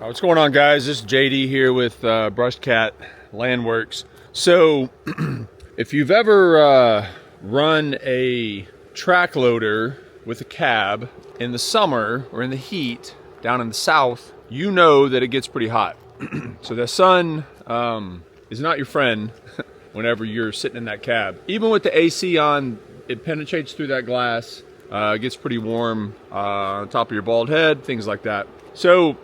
What's going on, guys? This is JD here with Bobcat Landworks. So if you've ever run a track loader with a cab in the summer or in the heat down in the south, you know that it gets pretty hot. So the sun is not your friend whenever you're sitting in that cab. Even with the AC on, it penetrates through that glass. It gets pretty warm on top of your bald head, things like that. So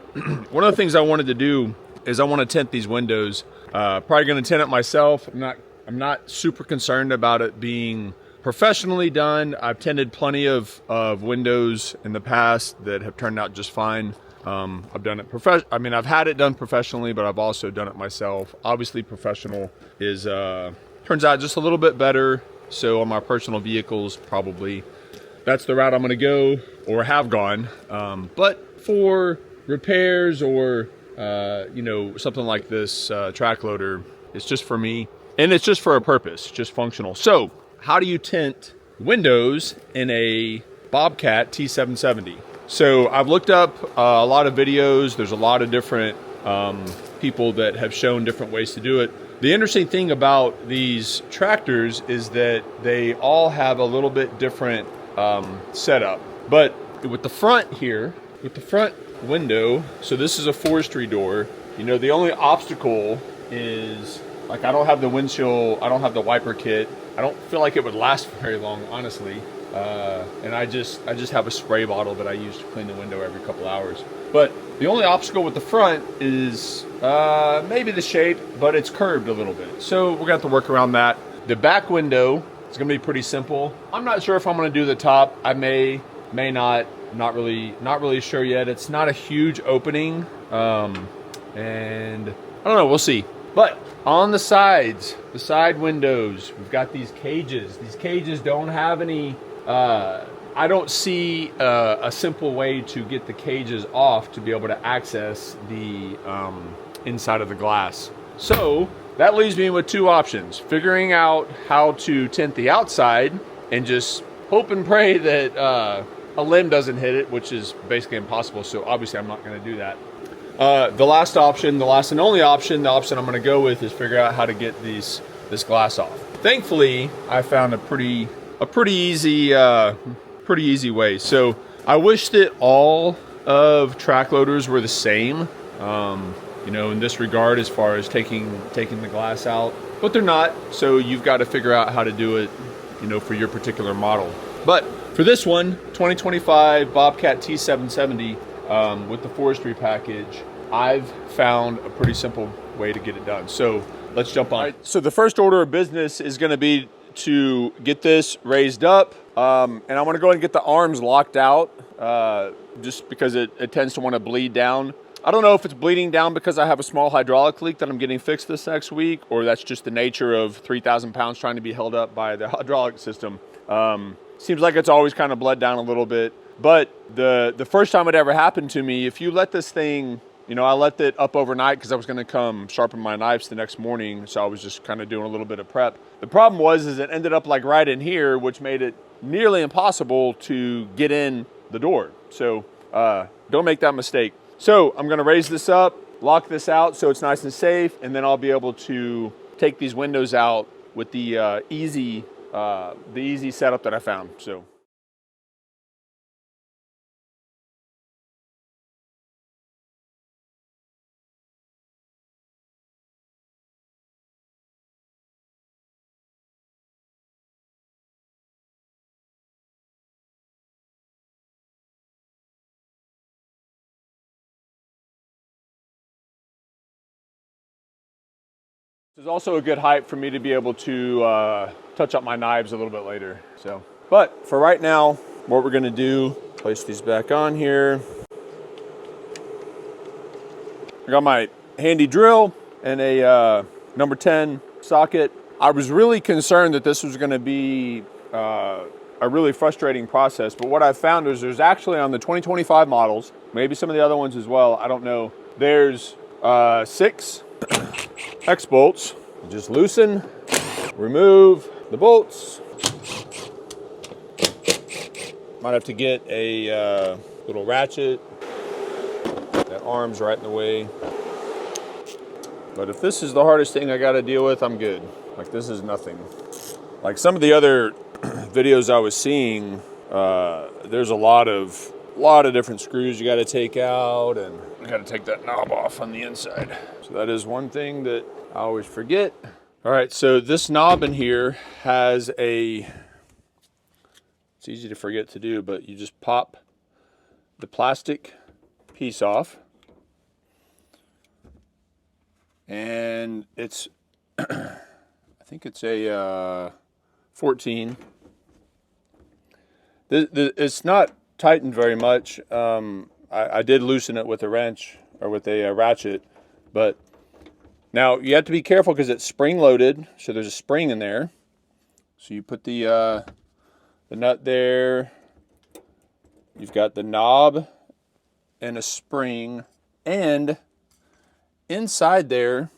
one of the things I wanted to do is I want to tint these windows. Probably going to tint it myself. I'm not super concerned about it being professionally done. I've tinted plenty of windows in the past that have turned out just fine. I've done it I've had it done professionally, but I've also done it myself. Obviously, professional is turns out just a little bit better. So on my personal vehicles, probably that's the route I'm going to go or have gone. But for repairs or something like this track loader, it's just for me, and it's just for a purpose, just functional. So how do you tint windows in a Bobcat T770? So I've looked up a lot of videos. There's a lot of different people that have shown different ways to do it. The interesting thing about these tractors is that they all have a little bit different setup. But with the front here, with the front window, so this is a forestry door. The only obstacle is, like, I don't have the windshield, I don't have the wiper kit. I don't feel like it would last very long, honestly. And I just have a spray bottle that I use to clean the window every couple hours. But the only obstacle with the front is maybe the shape, but it's curved a little bit. So we're gonna have to work around that. The back window is gonna be pretty simple. I'm not sure if I'm gonna do the top. I may not. Not really sure yet. It's not a huge opening, and I don't know. We'll see. But on the sides, the side windows, we've got these cages. These cages don't have any. I don't see a simple way to get the cages off to be able to access the inside of the glass. So that leaves me with two options: figuring out how to tint the outside and just hope and pray that a limb doesn't hit it, which is basically impossible. So obviously I'm not going to do that. The last option, the last and only option, the option I'm going to go with is figure out how to get this glass off. Thankfully, I found a pretty easy way. So I wish that all of track loaders were the same, in this regard, as far as taking the glass out, but they're not. So you've got to figure out how to do it, for your particular model. But for this one, 2025 Bobcat T770 with the forestry package, I've found a pretty simple way to get it done. So let's jump on. Right, so the first order of business is going to be to get this raised up, and I want to go ahead and get the arms locked out, just because it tends to want to bleed down. I don't know if it's bleeding down because I have a small hydraulic leak that I'm getting fixed this next week, or that's just the nature of 3,000 pounds trying to be held up by the hydraulic system. Seems like it's always kind of bled down a little bit. But the first time it ever happened to me, if you let this thing, I left it up overnight because I was going to come sharpen my knives the next morning. So I was just kind of doing a little bit of prep. The problem was it ended up like right in here, which made it nearly impossible to get in the door. So don't make that mistake. So I'm going to raise this up, lock this out so it's nice and safe, and then I'll be able to take these windows out with the easy setup that I found. So. This is also a good height for me to be able to touch up my knives a little bit later. But for right now, what we're going to do, place these back on here. I got my handy drill and a number 10 socket. I was really concerned that this was going to be a really frustrating process, but what I've found is there's actually, on the 2025 models, maybe some of the other ones as well, I don't know, there's 6 hex bolts. Just loosen, remove the bolts. Might have to get a little ratchet that arms right in the way. But if this is the hardest thing I got to deal with, I'm good. Like, this is nothing. Like some of the other videos I was seeing, there's a lot of different screws you got to take out, and you got to take that knob off on the inside. So that is one thing that I always forget. All right, so this knob in here has it's easy to forget to do, but you just pop the plastic piece off. And it's, I think it's a 14. It's not tightened very much. I did loosen it with a wrench or with a ratchet, but now you have to be careful because it's spring loaded. So there's a spring in there. So you put the nut there. You've got the knob and a spring, and inside there,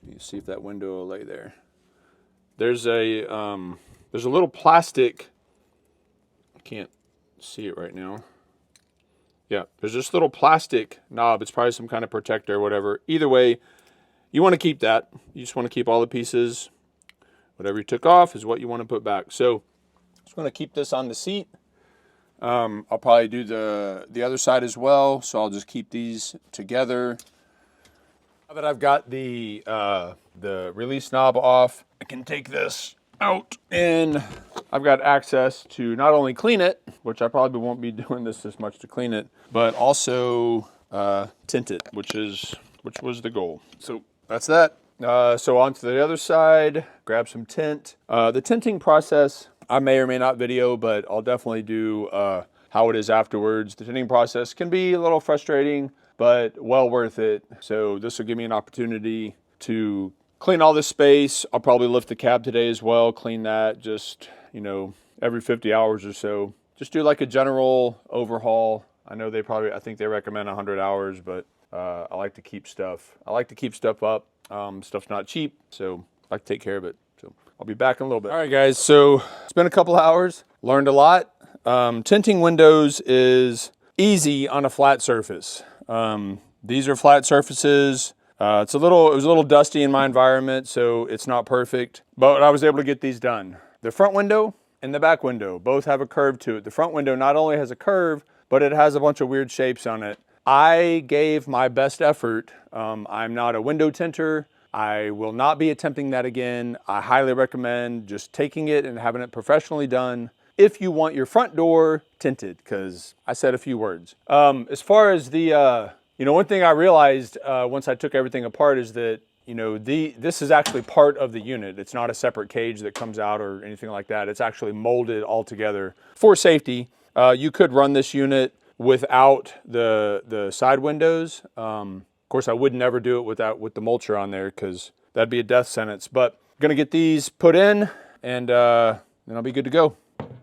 you see if that window will lay there. There's a little plastic. I can't see it right now. Yeah, there's this little plastic knob. It's probably some kind of protector or whatever. Either way, you want to keep that. You just want to keep all the pieces. Whatever you took off is what you want to put back. So I'm just going to keep this on the seat. I'll probably do the other side as well, so I'll just keep these together. Now that I've got the release knob off, I can take this out, and I've got access to not only clean it, which I probably won't be doing this much to clean it, but also tint it, which was the goal. So that's that. So on to the other side, grab some tint. The tinting process, I may or may not video, but I'll definitely do how it is afterwards. The tinting process can be a little frustrating, but well worth it. So this will give me an opportunity to clean all this space. I'll probably lift the cab today as well, clean that just, every 50 hours or so. Just do like a general overhaul. I know I think they recommend 100 hours, but I like to keep stuff. I like to keep stuff up. Stuff's not cheap, so I like to take care of it. So I'll be back in a little bit. All right, guys, so it's been a couple hours. Learned a lot. Tinting windows is easy on a flat surface. These are flat surfaces. It was a little dusty in my environment, so it's not perfect, but I was able to get these done. The front window and the back window both have a curve to it. The front window not only has a curve, but it has a bunch of weird shapes on it. I gave my best effort. I'm not a window tinter. I will not be attempting that again. I highly recommend just taking it and having it professionally done if you want your front door tinted, because I said a few words. As far as the, one thing I realized once I took everything apart is that, this is actually part of the unit. It's not a separate cage that comes out or anything like that. It's actually molded all together for safety. You could run this unit without the side windows. Of course, I would never do it with the mulcher on there because that'd be a death sentence. But I'm gonna get these put in, and then I'll be good to go.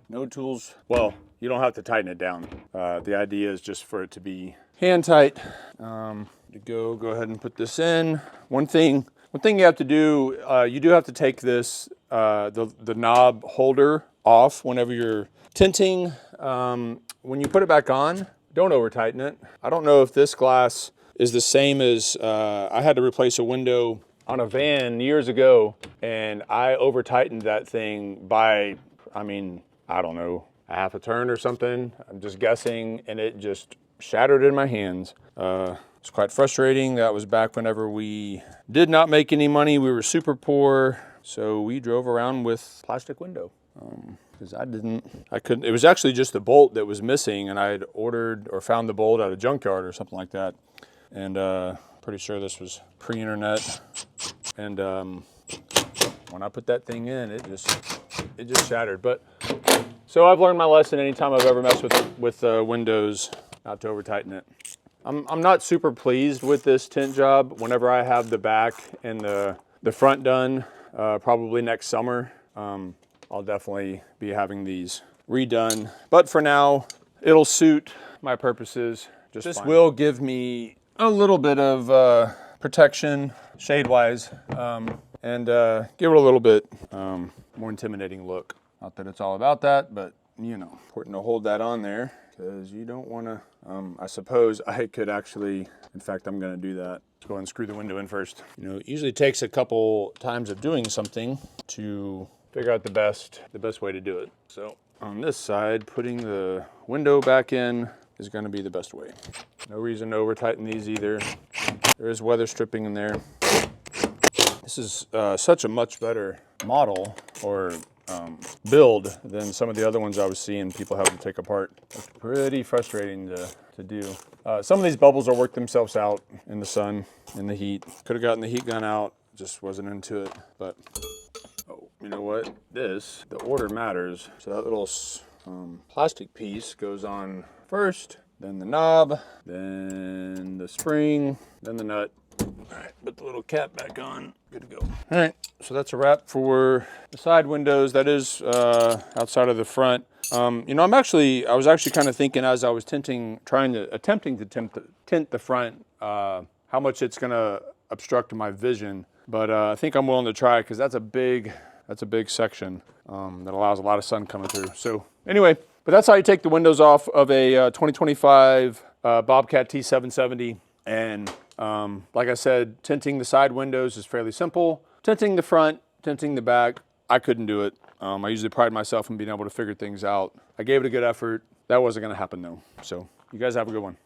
No tools. Well, you don't have to tighten it down. The idea is just for it to be hand tight. Go ahead and put this in. One thing you have to do, you do have to take this the knob holder off whenever you're tinting. When you put it back on, don't over tighten it. I don't know if this glass is the same as, I had to replace a window on a van years ago, and I over tightened that thing by, I don't know, a half a turn or something. I'm just guessing, and it just shattered in my hands. It's quite frustrating. That was back whenever we did not make any money. We were super poor, so we drove around with plastic window. Because I couldn't, it was actually just the bolt that was missing, and I had ordered or found the bolt at a junkyard or something like that. And pretty sure this was pre-internet. And when I put that thing in, it just shattered. But so I've learned my lesson anytime I've ever messed with windows, not to over tighten it. I'm not super pleased with this tint job. Whenever I have the back and the front done, probably next summer, I'll definitely be having these redone. But for now, it'll suit my purposes just fine. This will give me a little bit of protection, shade-wise, and give it a little bit more intimidating look. Not that it's all about that, but important to hold that on there. because you don't want to, I suppose I could actually, in fact, I'm going to do that. Let's go ahead and screw the window in first. You know, it usually takes a couple times of doing something to figure out the best way to do it. So on this side, putting the window back in is going to be the best way. No reason to over tighten these either. There is weather stripping in there. This is such a much better model or build than some of the other ones I was seeing people having to take apart. It's pretty frustrating to do. Some of these bubbles will work themselves out in the sun, in the heat. Could have gotten the heat gun out, just wasn't into it. But, oh, you know what? The order matters. So that little plastic piece goes on first, then the knob, then the spring, then the nut. All right, put the little cap back on, good to go. All right, so that's a wrap for the side windows. That is outside of the front. You know, I was actually kind of thinking as I was attempting to tint the front, how much it's gonna obstruct my vision. But I think I'm willing to try because that's a big section that allows a lot of sun coming through. So anyway, but that's how you take the windows off of a 2025 Bobcat T770. And like I said, tinting the side windows is fairly simple. Tinting the front, tinting the back, I couldn't do it. I usually pride myself in being able to figure things out. I gave it a good effort. That wasn't gonna happen though. So you guys have a good one.